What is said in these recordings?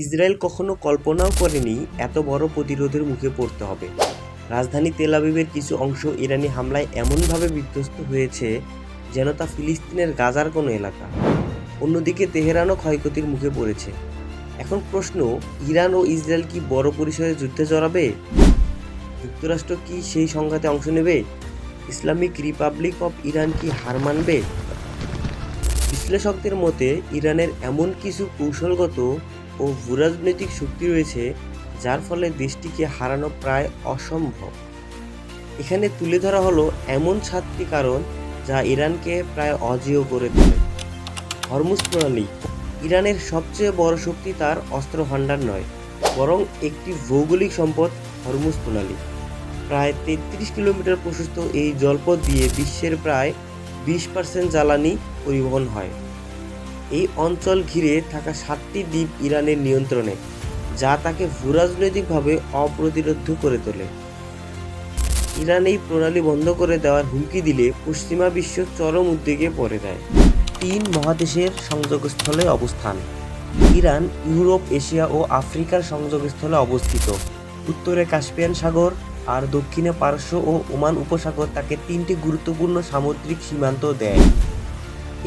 Israel কখনো কল্পনাও করেনি এত বড় প্রতিরোধের মুখে পড়তে হবে। রাজধানী তেল আবিবের কিছু অংশ ইরানি হামলায় এমনভাবে বিধ্বস্ত হয়েছে যেন তা ফিলিস্তিনের গাজার কোনো এলাকা। অন্যদিকে তেহরানও ক্ষয়ক্ষতির মুখে পড়েছে। এখন প্রশ্ন, ইরান ও ইসরায়েল কি বড় পরিসরে যুদ্ধে জড়াবে? যুক্তরাষ্ট্র কি সেই সংঘাতে অংশ নেবে? ইসলামিক রিপাবলিক অফ ইরান কি হার মানবে? বিশ্লেষকদের মতে ইরানের এমন কিছু কৌশলগত ও ভূরাজনৈতিক শক্তি রয়েছে যার ফলে দেশটিকে হারানো প্রায় অসম্ভব। এখানে তুলে ধরা হলো এমন 7টি কারণ যা ইরানকে প্রায় অজেয় করে তোলে। হরমুজ প্রণালী। ইরানের সবচেয়ে বড় শক্তি তার অস্ত্র ভাণ্ডার নয়, বরং একটি ভৌগোলিক সম্পদ হরমুজ প্রণালী। প্রায় 33 কিলোমিটার প্রশস্ত এই জলপথ দিয়ে বিশ্বের প্রায় 20% জ্বালানি পরিবহন হয়। এই অঞ্চল ঘিরে থাকা 7টি দ্বীপ ইরানের নিয়ন্ত্রণে, যা তাকে ভূরাজনৈতিকভাবে অপ্রতিরোধ্য করে তোলে। ইরান এই প্রণালী বন্ধ করে দেওয়ার হুমকি দিলে পশ্চিমা বিশ্ব চরম উদ্বেগে পড়ে যায়। 3 মহাদেশের সংযোগস্থলে অবস্থান। ইরান ইউরোপ, এশিয়া ও আফ্রিকার সংযোগস্থলে অবস্থিত। উত্তরে কাস্পিয়ান সাগর আর দক্ষিণে পারস্য ও ওমান উপসাগর তাকে 3টি গুরুত্বপূর্ণ সামুদ্রিক সীমান্ত দেয়।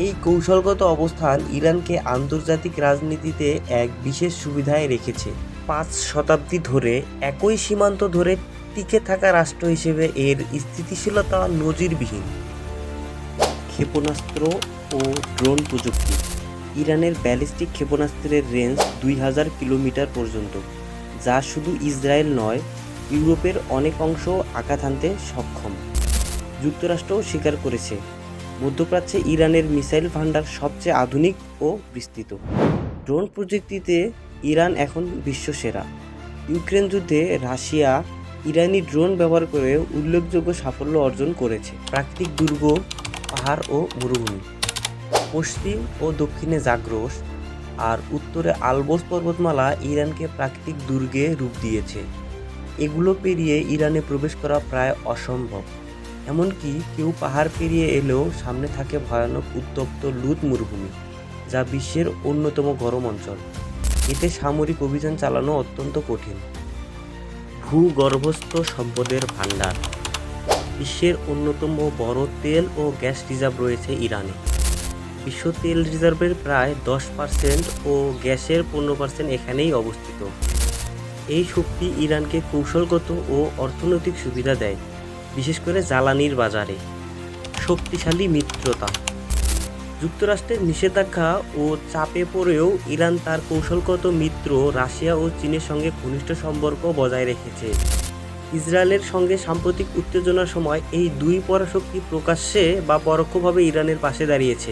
এই কৌশলগত অবস্থান ইরানকে আন্তর্জাতিক রাজনীতিতে এক বিশেষ সুবিধায় রেখেছে। 5 শতাব্দী ধরে একই সীমান্ত ধরে টিকে থাকা রাষ্ট্র হিসেবে এর স্থিতিশীলতা নজিরবিহীন। ক্ষেপণাস্ত্র ও ড্রোন প্রযুক্তি। ইরানের ব্যালিস্টিক ক্ষেপণাস্ত্রের রেঞ্জ 2000 কিলোমিটার পর্যন্ত, যা শুধু ইসরায়েল নয়, ইউরোপের অনেক অংশ আঘাত হানতে সক্ষম। যুক্তরাষ্ট্রও স্বীকার করেছে মধ্যপ্রাচ্যে ইরানের মিসাইল ভান্ডার সবচেয়ে আধুনিক ও বিস্তৃত। ড্রোন প্রযুক্তিতে ইরান এখন বিশ্বসেরা। ইউক্রেন যুদ্ধে রাশিয়া ইরানি ড্রোন ব্যবহার করে উল্লেখযোগ্য সাফল্য অর্জন করেছে। প্রাকৃতিক দুর্গ, পাহাড় ও মরুভূমি। পশ্চিম ও দক্ষিণে জাগ্রস আর উত্তরে আলবোস পর্বতমালা ইরানকে প্রাকৃতিক দুর্গে রূপ দিয়েছে। এগুলো পেরিয়ে ইরানে প্রবেশ করা প্রায় অসম্ভব। এমনকি কেউ পাহাড় পেরিয়ে এলেও সামনে থাকে ভয়ানক উত্তপ্ত লুত মরুভূমি, যা বিশ্বের অন্যতম গরম অঞ্চল। এতে সামরিক অভিযান চালানো অত্যন্ত কঠিন। ভূগর্ভস্থ সম্পদের ভাণ্ডার। বিশ্বের অন্যতম বড় তেল ও গ্যাস রিজার্ভ রয়েছে ইরানে। বিশ্ব তেল রিজার্ভের প্রায় 10% ও গ্যাসের 15% এখানেই অবস্থিত। এই শক্তি ইরানকে কৌশলগত ও অর্থনৈতিক সুবিধা দেয়, বিশেষ করে জ্বালানির বাজারে। শক্তিশালী মিত্রতা। যুক্তরাষ্ট্রের নিষেধাজ্ঞা ও চাপে পড়েও ইরান তার কৌশলগত মিত্র রাশিয়া ও চীনের সঙ্গে ঘনিষ্ঠ সম্পর্ক বজায় রেখেছে। ইসরায়েলের সঙ্গে সাম্প্রতিক উত্তেজনার সময় এই দুই পরাশক্তি প্রকাশ্যে বা পরোক্ষভাবে ইরানের পাশে দাঁড়িয়েছে,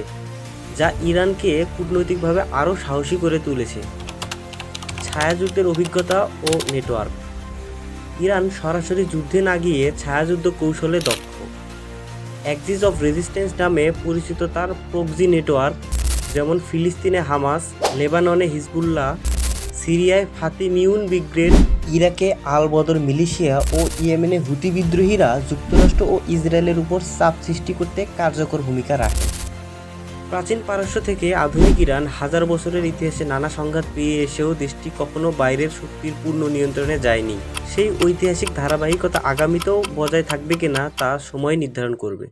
যা ইরানকে কূটনৈতিকভাবে আরও সাহসী করে তুলেছে। ছায়াযুদ্ধের অভিজ্ঞতা ও নেটওয়ার্ক। ইরান সরাসরি যুদ্ধে না গিয়ে ছায়াযুদ্ধ কৌশলে দক্ষ। অ্যাক্সিস অফ রেজিস্ট্যান্স নামে পরিচিত তার প্রক্সি নেটওয়ার্ক, যেমন ফিলিস্তিনে হামাস, লেবাননে হিজবুল্লাহ, সিরিয়ায় ফাতিমিউন ব্রিগেড, ইরাকে আল বদর মিলিশিয়া ও ইয়েমেনে হুতি বিদ্রোহীরা যুক্তরাষ্ট্র ও ইসরায়েলের উপর চাপ সৃষ্টি করতে কার্যকর ভূমিকা রাখে। প্রাচীন পারস্য থেকে আধুনিক ইরান হাজার বছরের ইতিহাসে নানা সংঘাত পেয়ে এসেও দেশটি কখনো বাইরের শক্তির পূর্ণ নিয়ন্ত্রণে যায়নি। সেই ঐতিহাসিক ধারাবাহিকতা আগামীতেও বজায় থাকবে কিনা তা সময় নির্ধারণ করবে।